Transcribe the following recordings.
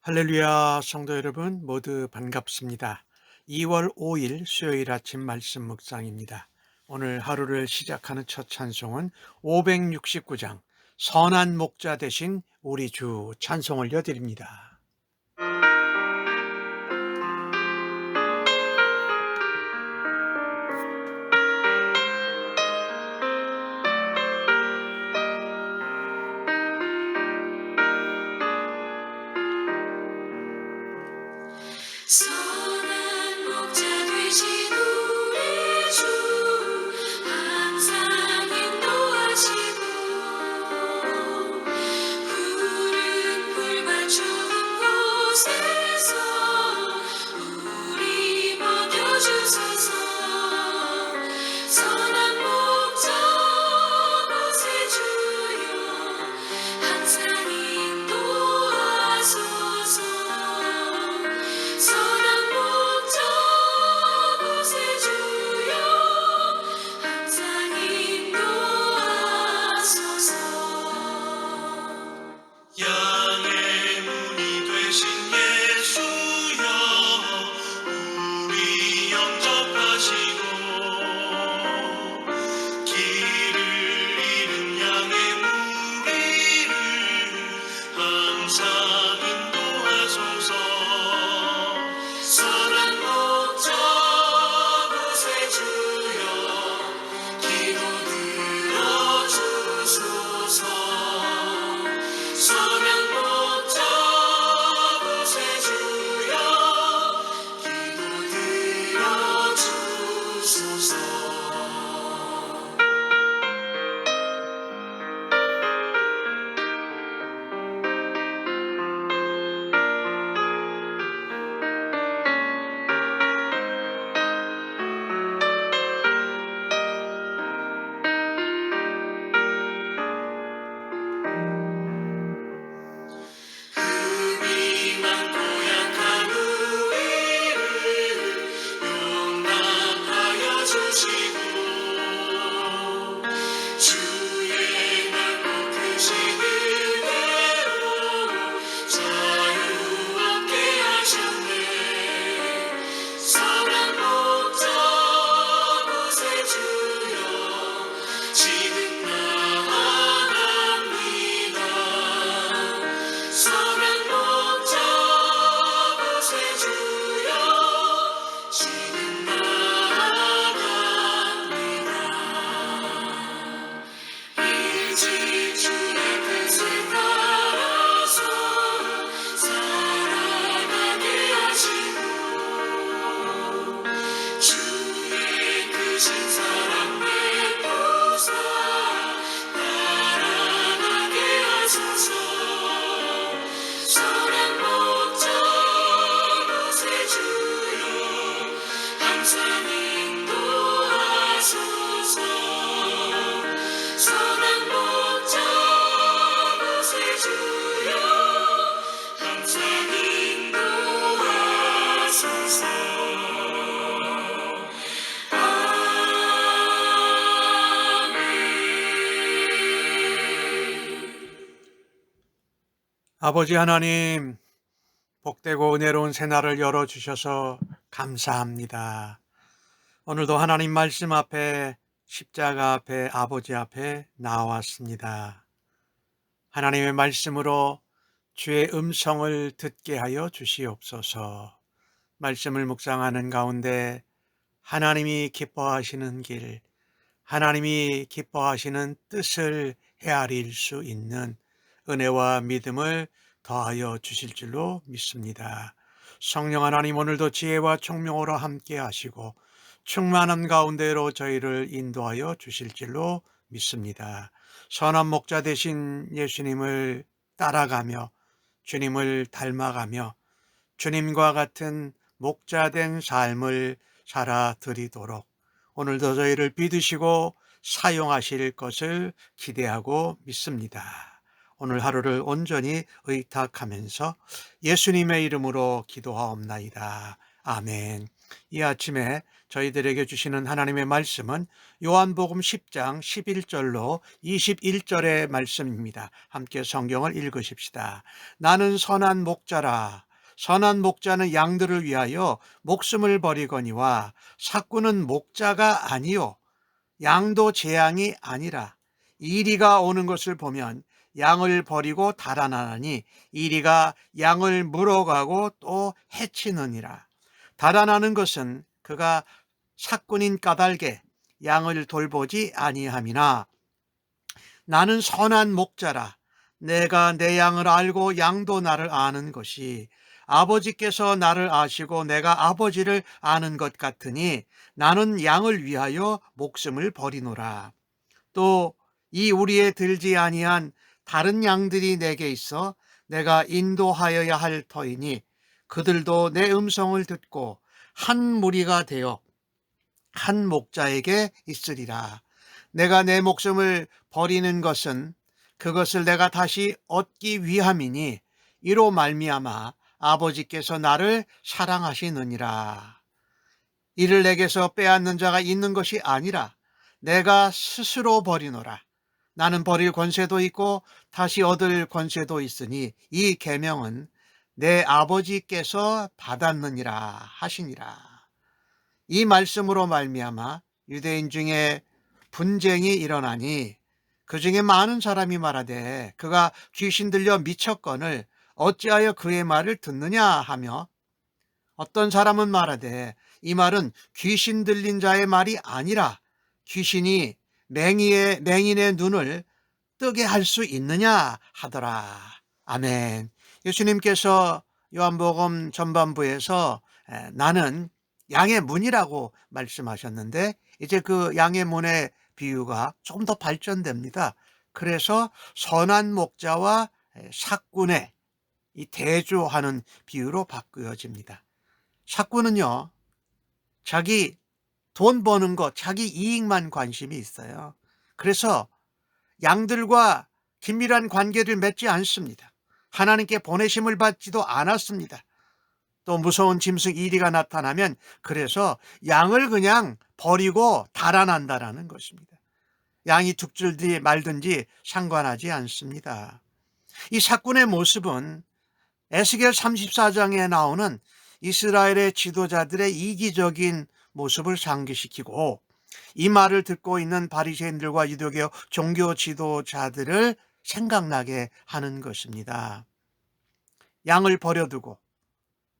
할렐루야, 성도 여러분 모두 반갑습니다. 2월 5일 수요일 아침 말씀 묵상입니다. 오늘 하루를 시작하는 첫 찬송은 569장 선한 목자 되신 우리 주 찬송을 여드립니다. 선한 목자 되신 우리 주 항상 인도하시고 푸른 풀과 좋은 곳에서 우리 먹여주소서. 선한 목자 곳에 주여 항상 인도하소서. 선한 목자 곳에 주여 항상 인도하소서. 양의 문이 되신 예수여 우리 영접하시고 길을 잃은 양의 무리를 항상 인도하소서. 선한 목자 곳에 주여 기도 들어주소서. 선한 목자 곳에 주여 기도 들어주소서. 흠이 많고 약한 우리를 용납하여 주시고 주의 넓고 크신 은혜로 자유 얻게 하셨네. 선한 목자 곳에 주여 지금 나아갑니다. 선한 목자 곳에 주여 지금 나아갑니다. 일찍 주의 뜻을 따라서 살아가게 하시고 주의 크신 사랑 베푸사 따라가게 하소서. 선한 목자 곳에 주여 항상 인도하소서. 선한 목자 곳에 주여 항상 인도하소서. 아버지 하나님, 복되고 은혜로운 새날을 열어주셔서 감사합니다. 오늘도 하나님 말씀 앞에 십자가 앞에 아버지 앞에 나왔습니다. 하나님의 말씀으로 주의 음성을 듣게 하여 주시옵소서. 말씀을 묵상하는 가운데 하나님이 기뻐하시는 길, 하나님이 기뻐하시는 뜻을 헤아릴 수 있는 은혜와 믿음을 더하여 주실 줄로 믿습니다. 성령 하나님, 오늘도 지혜와 총명으로 함께 하시고 충만한 가운데로 저희를 인도하여 주실 줄로 믿습니다. 선한 목자 되신 예수님을 따라가며 주님을 닮아가며 주님과 같은 목자된 삶을 살아드리도록 오늘도 저희를 믿으시고 사용하실 것을 기대하고 믿습니다. 오늘 하루를 온전히 의탁하면서 예수님의 이름으로 기도하옵나이다. 아멘. 이 아침에 저희들에게 주시는 하나님의 말씀은 요한복음 10장 11절로 21절의 말씀입니다. 함께 성경을 읽으십시다. 나는 선한 목자라. 선한 목자는 양들을 위하여 목숨을 버리거니와 삭구는 목자가 아니요 양도 제 양이 아니라. 이리가 오는 것을 보면 양을 버리고 달아나니 이리가 양을 물어가고 또 해치느니라. 달아나는 것은 그가 삭군인 까닭에 양을 돌보지 아니함이나 나는 선한 목자라. 내가 내 양을 알고 양도 나를 아는 것이 아버지께서 나를 아시고 내가 아버지를 아는 것 같으니 나는 양을 위하여 목숨을 버리노라. 또 이 우리에 들지 아니한 다른 양들이 내게 있어 내가 인도하여야 할 터이니 그들도 내 음성을 듣고 한 무리가 되어 한 목자에게 있으리라. 내가 내 목숨을 버리는 것은 그것을 내가 다시 얻기 위함이니 이로 말미암아 아버지께서 나를 사랑하시느니라. 이를 내게서 빼앗는 자가 있는 것이 아니라 내가 스스로 버리노라. 나는 버릴 권세도 있고 다시 얻을 권세도 있으니 이 계명은 내 아버지께서 받았느니라 하시니라. 이 말씀으로 말미암아 유대인 중에 분쟁이 일어나니 그 중에 많은 사람이 말하되 그가 귀신 들려 미쳤거늘 어찌하여 그의 말을 듣느냐 하며 어떤 사람은 말하되 이 말은 귀신 들린 자의 말이 아니라 귀신이 맹인의 눈을 뜨게 할 수 있느냐 하더라. 아멘. 예수님께서 요한복음 전반부에서 나는 양의 문이라고 말씀하셨는데 이제 그 양의 문의 비유가 조금 더 발전됩니다. 그래서 선한 목자와 삭군의 이 대조하는 비유로 바꾸어집니다. 삭군은요, 자기 돈 버는 것, 자기 이익만 관심이 있어요. 그래서 양들과 긴밀한 관계를 맺지 않습니다. 하나님께 보내심을 받지도 않았습니다. 또 무서운 짐승 이리가 나타나면 그래서 양을 그냥 버리고 달아난다라는 것입니다. 양이 죽든지 말든지 상관하지 않습니다. 이 삭군의 모습은 에스겔 34장에 나오는 이스라엘의 지도자들의 이기적인 모습을 상기시키고 이 말을 듣고 있는 바리새인들과 유대교 종교 지도자들을 생각나게 하는 것입니다. 양을 버려두고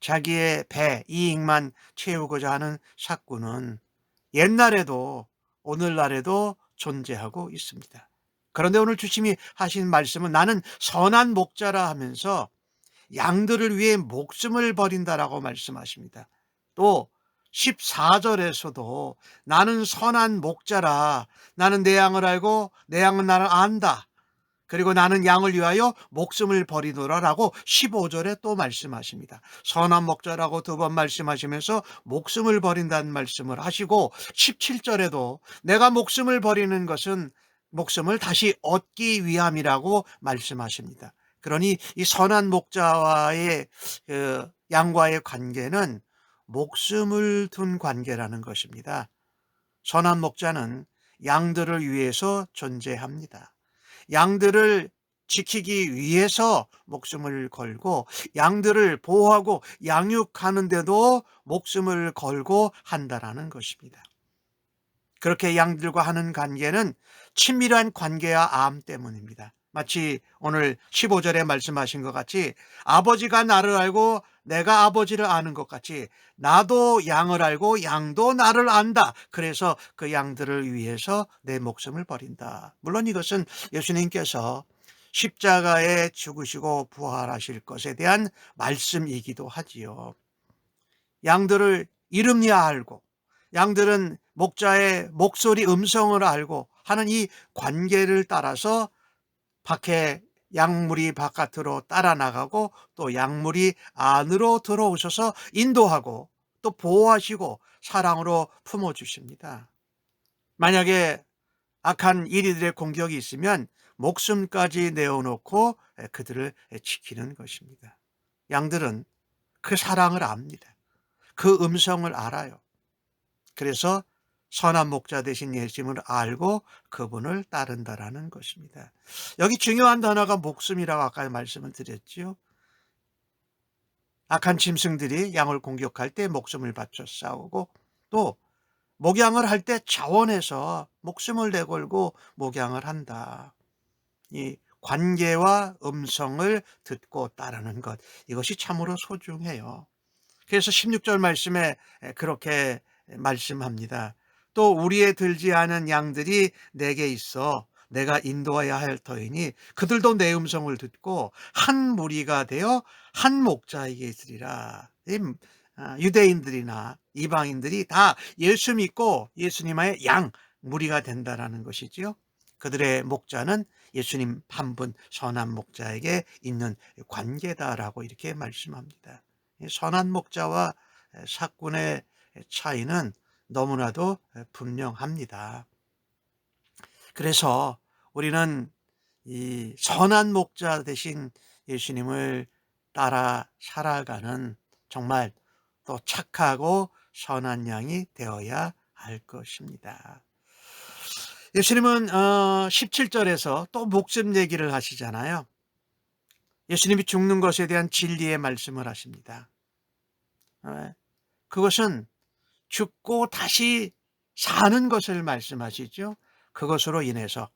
자기의 배 이익만 채우고자 하는 삭군은 옛날에도 오늘날에도 존재하고 있습니다. 그런데 오늘 주님이 하신 말씀은 나는 선한 목자라 하면서 양들을 위해 목숨을 버린다라고 말씀하십니다. 또 14절에서도 나는 선한 목자라. 나는 내 양을 알고 내 양은 나를 안다. 그리고 나는 양을 위하여 목숨을 버리노라라고 15절에 또 말씀하십니다. 선한 목자라고 두 번 말씀하시면서 목숨을 버린다는 말씀을 하시고 17절에도 내가 목숨을 버리는 것은 목숨을 다시 얻기 위함이라고 말씀하십니다. 그러니 이 선한 목자와의 양과의 관계는 목숨을 둔 관계라는 것입니다. 선한 목자는 양들을 위해서 존재합니다. 양들을 지키기 위해서 목숨을 걸고 양들을 보호하고 양육하는데도 목숨을 걸고 한다라는 것입니다. 그렇게 양들과 하는 관계는 친밀한 관계와 암 때문입니다. 마치 오늘 15절에 말씀하신 것 같이 아버지가 나를 알고 내가 아버지를 아는 것 같이 나도 양을 알고 양도 나를 안다. 그래서 그 양들을 위해서 내 목숨을 버린다. 물론 이것은 예수님께서 십자가에 죽으시고 부활하실 것에 대한 말씀이기도 하지요. 양들을 이름이야 알고 양들은 목자의 목소리 음성을 알고 하는 이 관계를 따라서 밖에 양물이 바깥으로 따라 나가고 또 양물이 안으로 들어오셔서 인도하고 또 보호하시고 사랑으로 품어주십니다. 만약에 악한 이리들의 공격이 있으면 목숨까지 내어놓고 그들을 지키는 것입니다. 양들은 그 사랑을 압니다. 그 음성을 알아요. 그래서 선한 목자 되신 예수님을 알고 그분을 따른다라는 것입니다. 여기 중요한 단어가 목숨이라고 아까 말씀을 드렸지요. 악한 짐승들이 양을 공격할 때 목숨을 바쳐 싸우고, 또 목양을 할 때 자원해서 목숨을 내걸고 목양을 한다. 이 관계와 음성을 듣고 따르는 것, 이것이 참으로 소중해요. 그래서 16절 말씀에 그렇게 말씀합니다. 또 우리의 들지 않은 양들이 내게 있어 내가 인도하여야 할 터이니 그들도 내 음성을 듣고 한 무리가 되어 한 목자에게 있으리라. 유대인들이나 이방인들이 다 예수 믿고 예수님의 양 무리가 된다라는 것이지요. 그들의 목자는 예수님 한 분 선한 목자에게 있는 관계다라고 이렇게 말씀합니다. 선한 목자와 삭군의 차이는 너무나도 분명합니다. 그래서 우리는 이 선한 목자 되신 예수님을 따라 살아가는 정말 또 착하고 선한 양이 되어야 할 것입니다. 예수님은 17절에서 또 목숨 얘기를 하시잖아요. 예수님이 죽는 것에 대한 진리의 말씀을 하십니다. 그것은 죽고 다시 사는 것을 말씀하시죠. 그것으로 인해서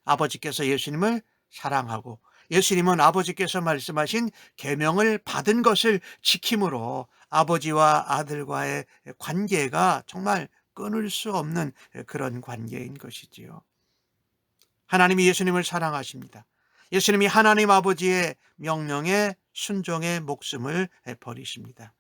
아버지께서 예수님을 사랑하고 예수님은 아버지께서 말씀하신 계명을 받은 것을 지킴으로 아버지와 아들과의 관계가 정말 끊을 수 없는 그런 관계인 것이지요. 하나님이 예수님을 사랑하십니다. 예수님이 하나님 아버지의 명령에 순종의 목숨을 버리십니다.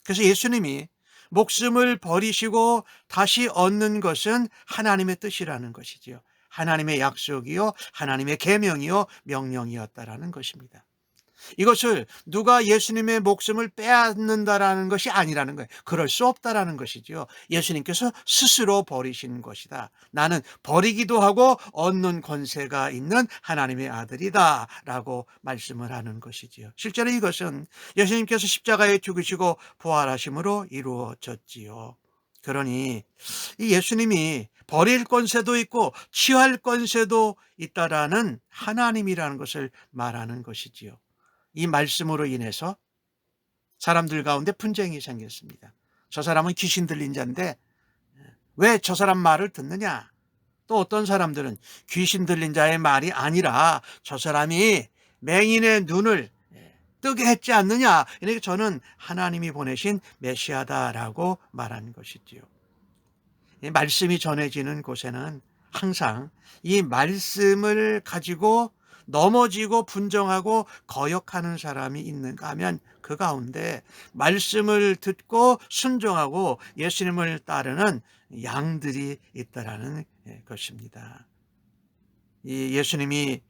그래서 예수님이 목숨을 버리시고 다시 얻는 것은 하나님의 뜻이라는 것이지요. 하나님의 약속이요, 하나님의 계명이요, 명령이었다라는 것입니다. 이것을 누가 예수님의 목숨을 빼앗는다라는 것이 아니라는 거예요. 그럴 수 없다라는 것이지요. 예수님께서 스스로 버리신 것이다. 나는 버리기도 하고 얻는 권세가 있는 하나님의 아들이다 라고 말씀을 하는 것이지요. 실제로 이것은 예수님께서 십자가에 죽으시고 부활하심으로 이루어졌지요. 그러니 이 예수님이 버릴 권세도 있고 취할 권세도 있다라는 하나님이라는 것을 말하는 것이지요. 이 말씀으로 인해서 사람들 가운데 분쟁이 생겼습니다. 저 사람은 귀신 들린 자인데 왜 저 사람 말을 듣느냐? 또 어떤 사람들은 귀신 들린 자의 말이 아니라 저 사람이 맹인의 눈을 뜨게 했지 않느냐? 이렇게 저는 하나님이 보내신 메시아다라고 말한 것이지요. 이 말씀이 전해지는 곳에는 항상 이 말씀을 가지고 넘어지고 분정하고 거역하는 사람이 있는가 하면 그 가운데 말씀을 듣고 순종하고 예수님을 따르는 양들이 있다라는 것입니다. 이 예수님이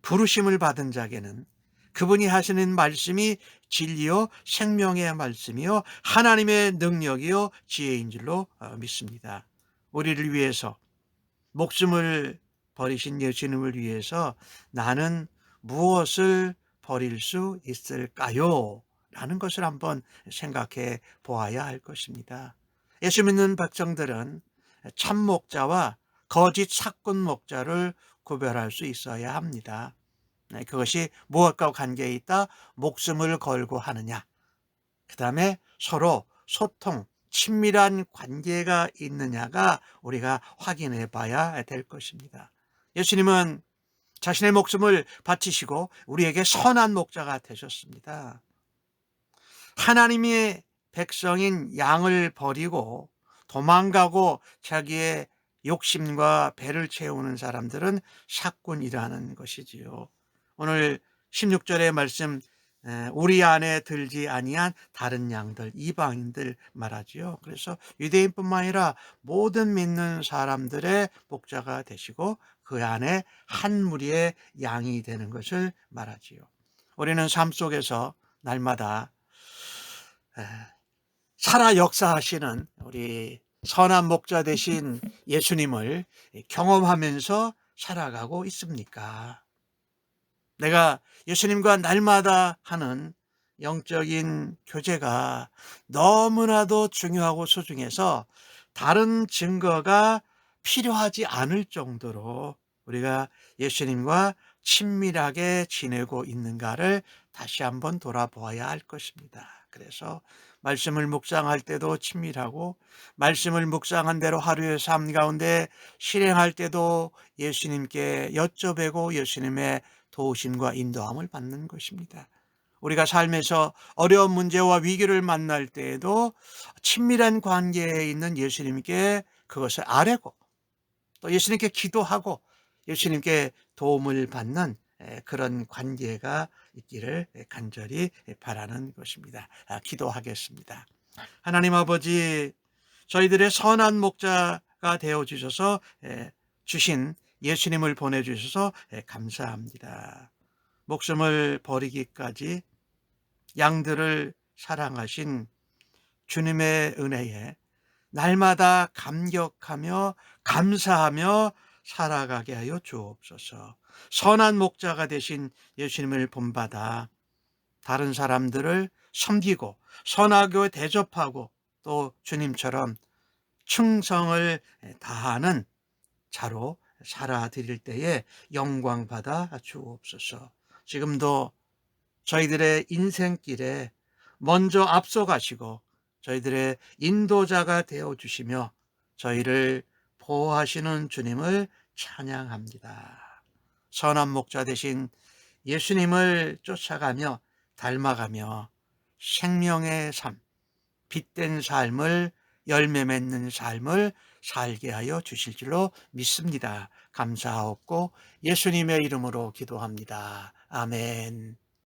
부르심을 받은 자에게는 그분이 하시는 말씀이 진리요 생명의 말씀이요 하나님의 능력이요 지혜인 줄로 믿습니다. 우리를 위해서 목숨을 버리신 예수님을 위해서 나는 무엇을 버릴 수 있을까요? 라는 것을 한번 생각해 보아야 할 것입니다. 예수 믿는 백성들은 참 목자와 거짓 삭군 목자를 구별할 수 있어야 합니다. 그것이 무엇과 관계에 있다? 목숨을 걸고 하느냐. 그 다음에 서로 소통, 친밀한 관계가 있느냐가 우리가 확인해 봐야 될 것입니다. 예수님은 자신의 목숨을 바치시고 우리에게 선한 목자가 되셨습니다. 하나님의 백성인 양을 버리고 도망가고 자기의 욕심과 배를 채우는 사람들은 삭군이라는 것이지요. 오늘 16절의 말씀, 우리 안에 들지 아니한 다른 양들, 이방인들 말하지요. 그래서 유대인뿐만 아니라 모든 믿는 사람들의 목자가 되시고 그 안에 한 무리의 양이 되는 것을 말하지요. 우리는 삶 속에서 날마다 살아 역사하시는 우리 선한 목자 되신 예수님을 경험하면서 살아가고 있습니까? 내가 예수님과 날마다 하는 영적인 교제가 너무나도 중요하고 소중해서 다른 증거가 필요하지 않을 정도로 우리가 예수님과 친밀하게 지내고 있는가를 다시 한번 돌아보아야 할 것입니다. 그래서 말씀을 묵상할 때도 친밀하고 말씀을 묵상한 대로 하루의 삶 가운데 실행할 때도 예수님께 여쭤보고 예수님의 도우심과 인도함을 받는 것입니다. 우리가 삶에서 어려운 문제와 위기를 만날 때에도 친밀한 관계에 있는 예수님께 그것을 아뢰고 또 예수님께 기도하고 예수님께 도움을 받는 그런 관계가 있기를 간절히 바라는 것입니다. 기도하겠습니다. 하나님 아버지, 저희들의 선한 목자가 되어 주셔서 주신 예수님을 보내주셔서 감사합니다. 목숨을 버리기까지 양들을 사랑하신 주님의 은혜에 날마다 감격하며 감사하며 살아가게 하여 주옵소서. 선한 목자가 되신 예수님을 본받아 다른 사람들을 섬기고 선하게 대접하고 또 주님처럼 충성을 다하는 자로 살아드릴 때에 영광 받아 주옵소서. 지금도 저희들의 인생길에 먼저 앞서가시고 저희들의 인도자가 되어주시며 저희를 보호하시는 주님을 찬양합니다. 선한 목자 되신 예수님을 쫓아가며 닮아가며 생명의 삶, 빛된 삶을 열매 맺는 삶을 살게 하여 주실 줄로 믿습니다. 감사하옵고 예수님의 이름으로 기도합니다. 아멘.